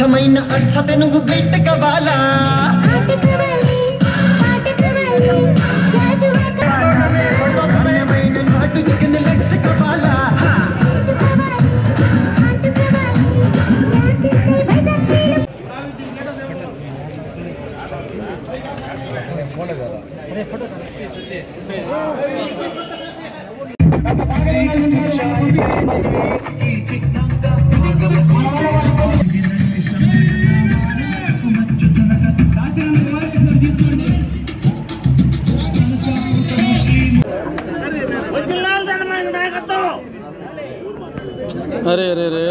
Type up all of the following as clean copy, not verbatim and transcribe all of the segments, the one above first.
స్వచ్ఛమైన అర్థ తెనుగు బిడ్డ కవాలా నాటు చికెన్ లెగ్స్ కవాలా अरे अरे अरे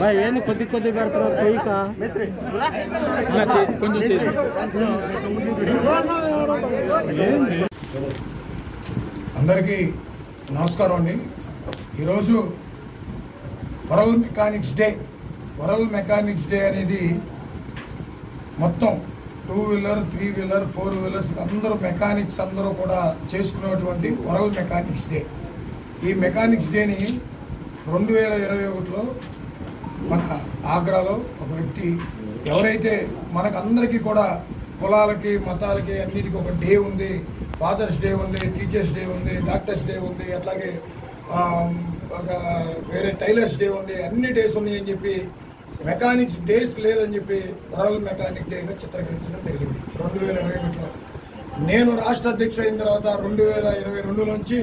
भाई ये కొద్ది కొద్ది పెడతారు పోయికా కొంచెం అందరికీ నమస్కారం అండి. ఈరోజు వరల్డ్ మెకానిక్స్ డే అనేది మొత్తం 2 వీలర్ 3 వీలర్ 4 వీలర్స్ అందరూ మెకానిక్స్ అందరూ కూడా చేసుకునేటువంటి వరల్డ్ మెకానిక్స్ డే. ఈ మెకానిక్స్ డేని 2021లో మన ఆగ్రాలో ఒక వ్యక్తి ఎవరైతే మనకందరికీ కూడా కులాలకి మతాలకి అన్నిటికీ ఒక డే ఉంది, ఫాదర్స్ డే ఉంది, టీచర్స్ డే ఉంది, డాక్టర్స్ డే ఉంది, అట్లాగే ఒక వేరే టైలర్స్ డే ఉంది, అన్ని డేస్ ఉన్నాయి అని చెప్పి మెకానిక్స్ డేస్ లేదని చెప్పి వరల్డ్ మెకానిక్ డేగా చిత్రీకరించడం జరిగింది 2021లో. నేను రాష్ట్ర అధ్యక్షుడు అయిన తర్వాత 2022 నుంచి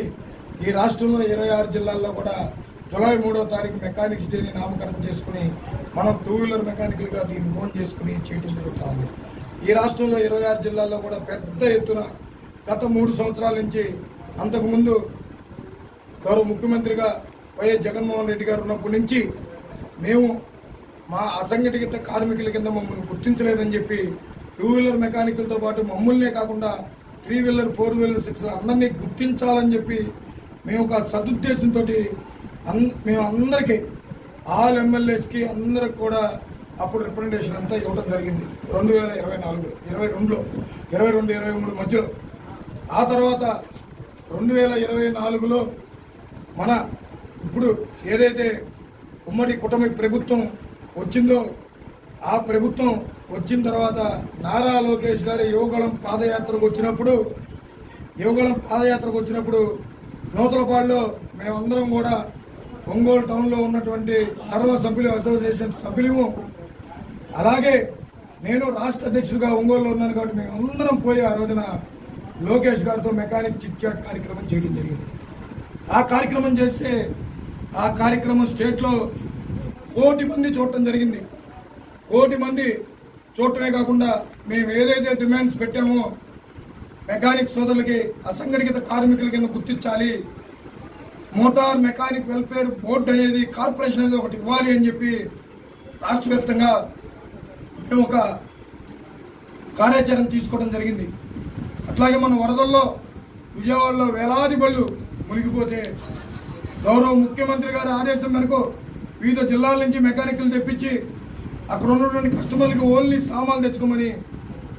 ఈ రాష్ట్రంలో 26 జిల్లాల్లో కూడా జూలై 3వ తారీఖు మెకానిక్స్ డేని నామకరణం చేసుకుని మనం 2 వీలర్ మెకానికల్గా దీన్ని ఓన్ చేసుకుని చేయడం జరుగుతూ ఉంది. ఈ రాష్ట్రంలో 26 జిల్లాల్లో కూడా పెద్ద ఎత్తున గత 3 సంవత్సరాల నుంచి, అంతకుముందు గౌరవ ముఖ్యమంత్రిగా వైఎస్ జగన్మోహన్ రెడ్డి గారు ఉన్నప్పటి నుంచి మేము మా అసంఘటిత కార్మికుల కింద మమ్మల్ని గుర్తించలేదని చెప్పి 2 వీలర్ మెకానికల్తో పాటు మమ్మల్నే కాకుండా 3 వీలర్ 4 వీలర్ 6 అందరినీ గుర్తించాలని చెప్పి మేము ఒక సదుద్దేశంతో మేము అందరికీ ఆల్ ఎమ్మెల్యేస్కి అందరికి కూడా అప్పుడు రిప్రజెంటేషన్ అంతా ఇవ్వడం జరిగింది 2022 23 మధ్యలో. ఆ తర్వాత 2024లో మన ఇప్పుడు ఏదైతే ఉమ్మడి కుటుంబ ప్రభుత్వం వచ్చిందో ఆ ప్రభుత్వం వచ్చిన తర్వాత నారా లోకేష్ గారి యువగళం పాదయాత్రకు వచ్చినప్పుడు నూతలపాడులో మేమందరం కూడా ఒంగోలు టౌన్లో ఉన్నటువంటి సర్వ సభ్యులు అసోసియేషన్ సభ్యులు, అలాగే నేను రాష్ట్ర అధ్యక్షుడిగా ఒంగోలులో ఉన్నాను కాబట్టి మేము అందరం పోయి ఆ రోజున లోకేష్ గారితో మెకానిక్ చిట్ చాట్ కార్యక్రమం చేయడం జరిగింది. ఆ కార్యక్రమం చేస్తే ఆ కార్యక్రమం స్టేట్లో 1 కోటి మంది చూడటం జరిగింది. 1 కోటి మంది చూడటమే కాకుండా మేము ఏదైతే డిమాండ్స్ పెట్టామో మెకానిక్ సోదరులకి అసంఘటిత కార్మికుల కింద గుర్తించాలి, మోటార్ మెకానిక్ వెల్ఫేర్ బోర్డు అనేది కార్పొరేషన్ అనేది ఒకటి ఇవ్వాలి అని చెప్పి రాష్ట్ర వ్యాప్తంగా మేము ఒక కార్యాచరణ తీసుకోవడం జరిగింది. అట్లాగే మన వరదల్లో విజయవాడలో వేలాది బళ్ళు మునిగిపోతే గౌరవ ముఖ్యమంత్రి గారి ఆదేశం మేరకు వివిధ జిల్లాల నుంచి మెకానికల్ తెప్పించి అక్కడ ఉన్నటువంటి కస్టమర్లకు ఓన్లీ సామాన్లు తెచ్చుకోమని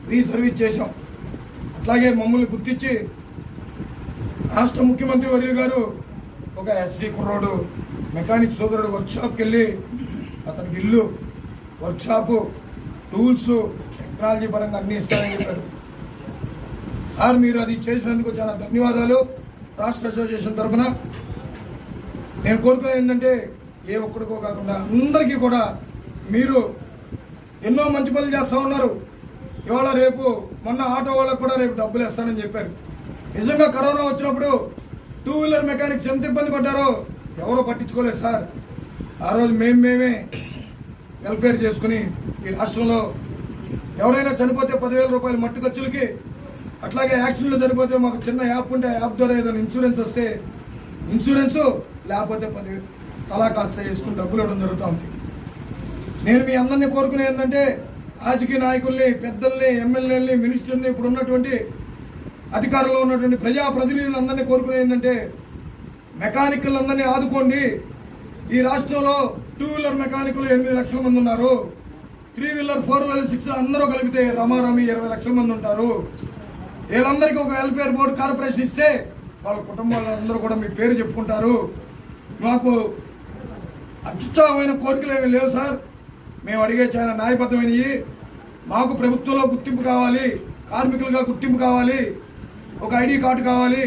ఫ్రీ సర్వీస్ చేశాం. అట్లాగే మమ్మల్ని గుర్తించి రాష్ట్ర ముఖ్యమంత్రి వర్యులు గారు ఒక ఎస్సీ కుర్రోడు మెకానిక్ సోదరుడు వర్క్షాప్కి వెళ్ళి అతనికి ఇల్లు, వర్క్షాపు, టూల్స్, టెక్నాలజీ పరంగా అన్నీ ఇస్తారని చెప్పారు. సార్ మీరు అది చేసినందుకు చాలా ధన్యవాదాలు. రాష్ట్ర అసోసియేషన్ తరఫున నేను కోరుకునేది ఏంటంటే ఏ ఒక్కడికో కాకుండా అందరికీ కూడా మీరు ఎన్నో మంచి పనులు చేస్తూ ఉన్నారు. ఇవాళ రేపు మొన్న ఆటో వాళ్ళకు కూడా రేపు డబ్బులు ఇస్తానని చెప్పారు. నిజంగా కరోనా వచ్చినప్పుడు 2 వీలర్ మెకానిక్స్ ఎంత ఇబ్బంది పడ్డారో ఎవరో పట్టించుకోలేదు సార్. ఆ రోజు మేమే వెల్ఫేర్ చేసుకుని ఈ రాష్ట్రంలో ఎవరైనా చనిపోతే 10,000 రూపాయలు మట్టు ఖర్చులకి, అట్లాగే యాక్సిడెంట్లు చనిపోతే మాకు చిన్న యాప్ ఉంటే ఆ యాప్ ద్వారా ఏదైనా ఇన్సూరెన్స్ వస్తే ఇన్సూరెన్సు, లేకపోతే 10,000 తలా కాస్త చేసుకుని డబ్బులు ఇవ్వడం జరుగుతూ ఉంది. నేను మీ అందరినీ కోరుకునేది ఏంటంటే రాజకీయ నాయకుల్ని, పెద్దల్ని, ఎమ్మెల్యేలని, మినిస్టర్ని, ఇప్పుడు ఉన్నటువంటి అధికారంలో ఉన్నటువంటి ప్రజాప్రతినిధులందరినీ కోరుకునేది ఏంటంటే మెకానికల్ అందరినీ ఆదుకోండి. ఈ రాష్ట్రంలో 2 వీలర్ మెకానికులు 8 లక్షల మంది ఉన్నారు. 3 వీలర్ 4 వీలర్ 6 అందరూ కలిపితే రమారమి 20 లక్షల మంది ఉంటారు. వీళ్ళందరికీ ఒక వెల్ఫేర్ బోర్డు కార్పొరేషన్ ఇస్తే వాళ్ళ కుటుంబాలందరూ కూడా మీ పేరు చెప్పుకుంటారు. మాకు అత్యుత్తమమైన కోరికలు ఏమీ లేవు సార్. మేము అడిగే చాలా న్యాయబద్ధమైనవి. మాకు ప్రభుత్వంలో గుర్తింపు కావాలి, కార్మికులుగా గుర్తింపు కావాలి, ఒక ఐడి కార్డు కావాలి,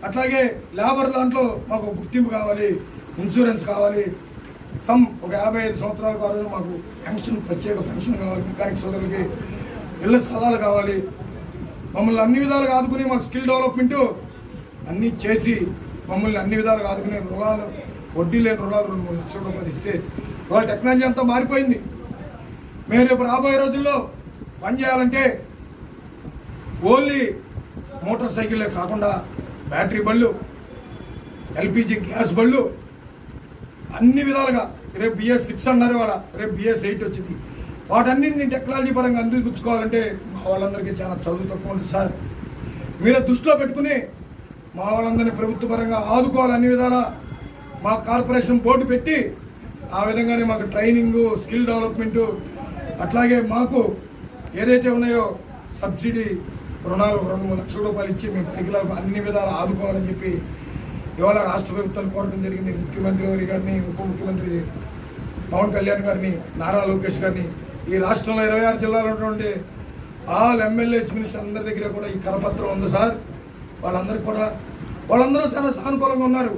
అట్లాగే లేబర్ దాంట్లో మాకు గుర్తింపు కావాలి, ఇన్సూరెన్స్ కావాలి, ఒక 55 సంవత్సరాల వరకు మాకు పెన్షన్, ప్రత్యేక పెన్షన్ కావాలి, మెకానిక్ సోదరులకి ఇళ్ళ స్థలాలు కావాలి. మమ్మల్ని అన్ని విధాలుగా ఆదుకుని మాకు స్కిల్ డెవలప్మెంట్ అన్నీ చేసి మమ్మల్ని అన్ని విధాలుగా ఆదుకునే రుణాలు, వడ్డీ లేని రుణాలు 2-3 లక్షల రూపాయలు ఇస్తే వాళ్ళ టెక్నాలజీ అంతా మారిపోయింది. మేము రేపు రాబోయే రోజుల్లో పనిచేయాలంటే ఓన్లీ మోటార్ సైకిళ్ళే కాకుండా బ్యాటరీ బళ్ళు, ఎల్పిజి గ్యాస్ బళ్ళు అన్ని విధాలుగా రేపు BS6 అన్నారు, వాళ్ళ రేపు BS8 వచ్చింది. వాటన్నింటినీ టెక్నాలజీ పరంగా అందిపుచ్చుకోవాలంటే మా వాళ్ళందరికీ చాలా చదువు తక్కువ ఉంటుంది సార్. మీరు దృష్టిలో పెట్టుకుని మా వాళ్ళందరినీ ప్రభుత్వ పరంగా ఆదుకోవాలి. అన్ని విధాలా మా కార్పొరేషన్ బోర్డు పెట్టి ఆ విధంగానే మాకు ట్రైనింగు, స్కిల్ డెవలప్మెంటు, అట్లాగే మాకు ఏదైతే ఉన్నాయో సబ్సిడీ రుణాలు 2-3 లక్షల రూపాయలు ఇచ్చి మీ పరికరాలకు అన్ని విధాలు ఆదుకోవాలని చెప్పి ఇవాళ రాష్ట్ర ప్రభుత్వాన్ని కోరడం జరిగింది. ముఖ్యమంత్రి వారి గారిని, ఉప ముఖ్యమంత్రి పవన్ కళ్యాణ్ గారిని, నారా లోకేష్ గారిని, ఈ రాష్ట్రంలో 26 జిల్లాలో ఉన్నటువంటి ఆల్ ఎమ్మెల్యేస్, మినిస్టర్ అందరి దగ్గర కూడా ఈ కరపత్రం ఉంది సార్. వాళ్ళందరూ చాలా సానుకూలంగా ఉన్నారు.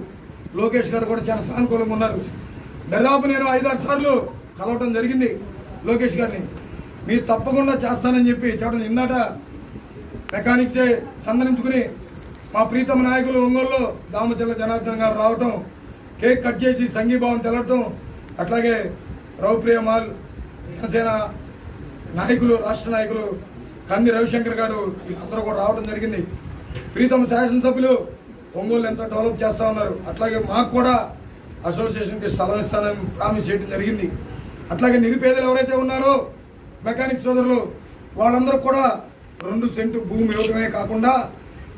లోకేష్ గారు కూడా చాలా సానుకూలంగా ఉన్నారు. దాదాపు నేను 5-6 సార్లు కలవటం జరిగింది లోకేష్ గారిని. మీరు తప్పకుండా చేస్తానని చెప్పి చెప్పడం. ఇందాట మెకానిక్స్ డే సందర్శించుకుని మా ప్రీతమ నాయకులు ఒంగోలులో దామచర్ల జనార్దన్ గారు రావటం, కేక్ కట్ చేసి సంఘీభావం తెలవటం, అట్లాగే రౌప్రియ మాల్ జనసేన నాయకులు, రాష్ట్ర నాయకులు కంది రవిశంకర్ గారు వీళ్ళందరూ కూడా రావడం జరిగింది. ప్రీతమ శాసనసభ్యులు ఒంగోలు ఎంతో డెవలప్ చేస్తా ఉన్నారు. అట్లాగే మాకు కూడా అసోసియేషన్కి స్థలం ఇస్తానని ప్రామిస్ చేయడం జరిగింది. అట్లాగే నిరుపేదలు ఎవరైతే ఉన్నారో మెకానిక్ సోదరులు వాళ్ళందరూ కూడా 2 సెంటు భూమి ఇవ్వడమే కాకుండా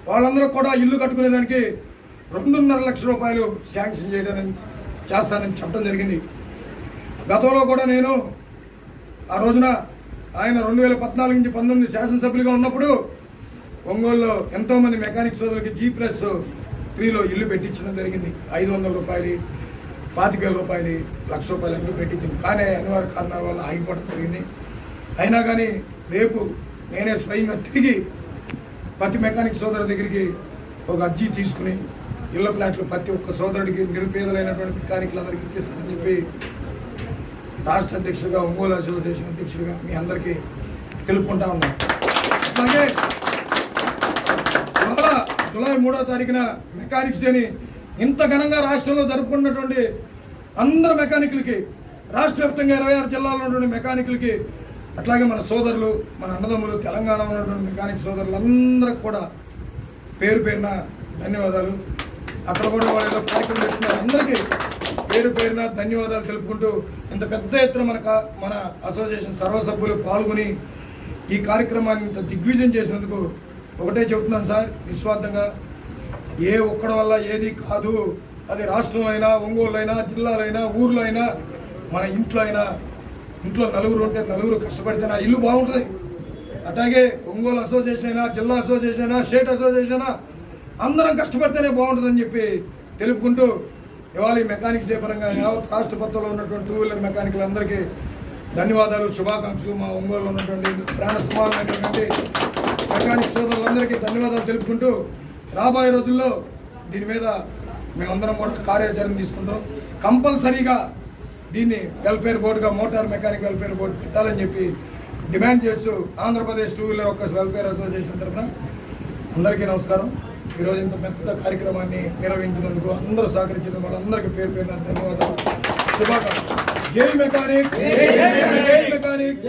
వాళ్ళందరూ కూడా ఇల్లు కట్టుకునేదానికి 2.5 లక్షల రూపాయలు శాంక్షన్ చేయడానికి చేస్తానని చెప్పడం జరిగింది. గతంలో కూడా నేను ఆ రోజున ఆయన 2014 నుంచి 19 శాసనసభ్యులుగా ఉన్నప్పుడు ఒంగోలులో ఎంతోమంది మెకానిక్ సోదరులకి G+3లో ఇల్లు పెట్టించడం జరిగింది. 500 రూపాయలు, 25,000 రూపాయలు, 1,00,000 రూపాయలు అన్నీ పెట్టించింది. కానీ అనివార్య కారణాల వల్ల ఆగిపోవడం జరిగింది. అయినా కానీ రేపు నేనే స్వయంగా తిరిగి ప్రతి మెకానిక్ సోదరు దగ్గరికి ఒక అర్జీ తీసుకుని ఇళ్ల ఫ్లాట్లు ప్రతి ఒక్క సోదరుడికి, నిరుపేదలైనటువంటి మెకానిక్లందరికీ ఇప్పిస్తానని చెప్పి రాష్ట్ర అధ్యక్షుడిగా, ఒంగోలు అసోసియేషన్ అధ్యక్షుడిగా మీ అందరికీ తెలుపుకుంటా ఉన్నాను. అలాగే ఇవాళ జూలై 3వ తారీఖున మెకానిక్స్ డేని ఇంత ఘనంగా రాష్ట్రంలో జరుపుకున్నటువంటి అందరు మెకానికులకి, రాష్ట్ర వ్యాప్తంగా 26 జిల్లాల్లో ఉన్నటువంటి మెకానికులకి, అట్లాగే మన సోదరులు, మన అన్నదమ్ములు, తెలంగాణ ఉన్నటువంటి మెకానిక్ సోదరులందరికి కూడా పేరు పేరున ధన్యవాదాలు. అక్కడ కూడా వాళ్ళు ఏదో కార్యక్రమం పెట్టుకున్నారు. అందరికీ పేరు పేరున ధన్యవాదాలు తెలుపుకుంటూ ఇంత పెద్ద ఎత్తున మన అసోసియేషన్ సర్వసభ్యులు పాల్గొని ఈ కార్యక్రమాన్ని ఇంత దిగ్విజయం చేసినందుకు ఒకటే చెబుతున్నాను సార్, నిస్వార్థంగా ఏ ఒక్కడి వల్ల ఏది కాదు. అది రాష్ట్రంలో అయినా, ఒంగోలు అయినా, జిల్లాలైనా, ఊర్లో అయినా, మన ఇంట్లో అయినా, ఇంట్లో 4 ఉంటే 4 కష్టపడితే నా ఇల్లు బాగుంటుంది. అట్లాగే ఒంగోలు అసోసియేషన్ అయినా, జిల్లా అసోసియేషన్ అయినా, స్టేట్ అసోసియేషన్ అయినా అందరం కష్టపడితేనే బాగుంటుందని చెప్పి తెలుపుకుంటూ ఇవాళ ఈ మెకానిక్స్ డే పరంగా యావత్ రాష్ట్ర పత్రంలో ఉన్నటువంటి 2 వీలర్ మెకానికులందరికీ ధన్యవాదాలు, శుభాకాంక్షలు. మా ఒంగోలులో ఉన్నటువంటి ప్రాణ సమానమైనటువంటి మెకానిక్ సోదరులందరికీ ధన్యవాదాలు తెలుపుకుంటూ రాబోయే రోజుల్లో దీని మీద మేమందరం కూడా కార్యాచరణ తీసుకుంటాం. కంపల్సరీగా దీన్ని వెల్ఫేర్ బోర్డుగా, మోటార్ మెకానిక్ వెల్ఫేర్ బోర్డు పెట్టాలని చెప్పి డిమాండ్ చేస్తూ ఆంధ్రప్రదేశ్ 2 వీలర్ ఒక్క వెల్ఫేర్ అసోసియేషన్ తరఫున అందరికీ నమస్కారం. ఈరోజు ఇంత పెద్ద కార్యక్రమాన్ని నిర్వహించినందుకు అందరూ సహకరించిన వాళ్ళందరికీ పేరు పేరున ధన్యవాదాలు, శుభాకాంక్షలు. జై మెకానిక్, జై మెకానిక్.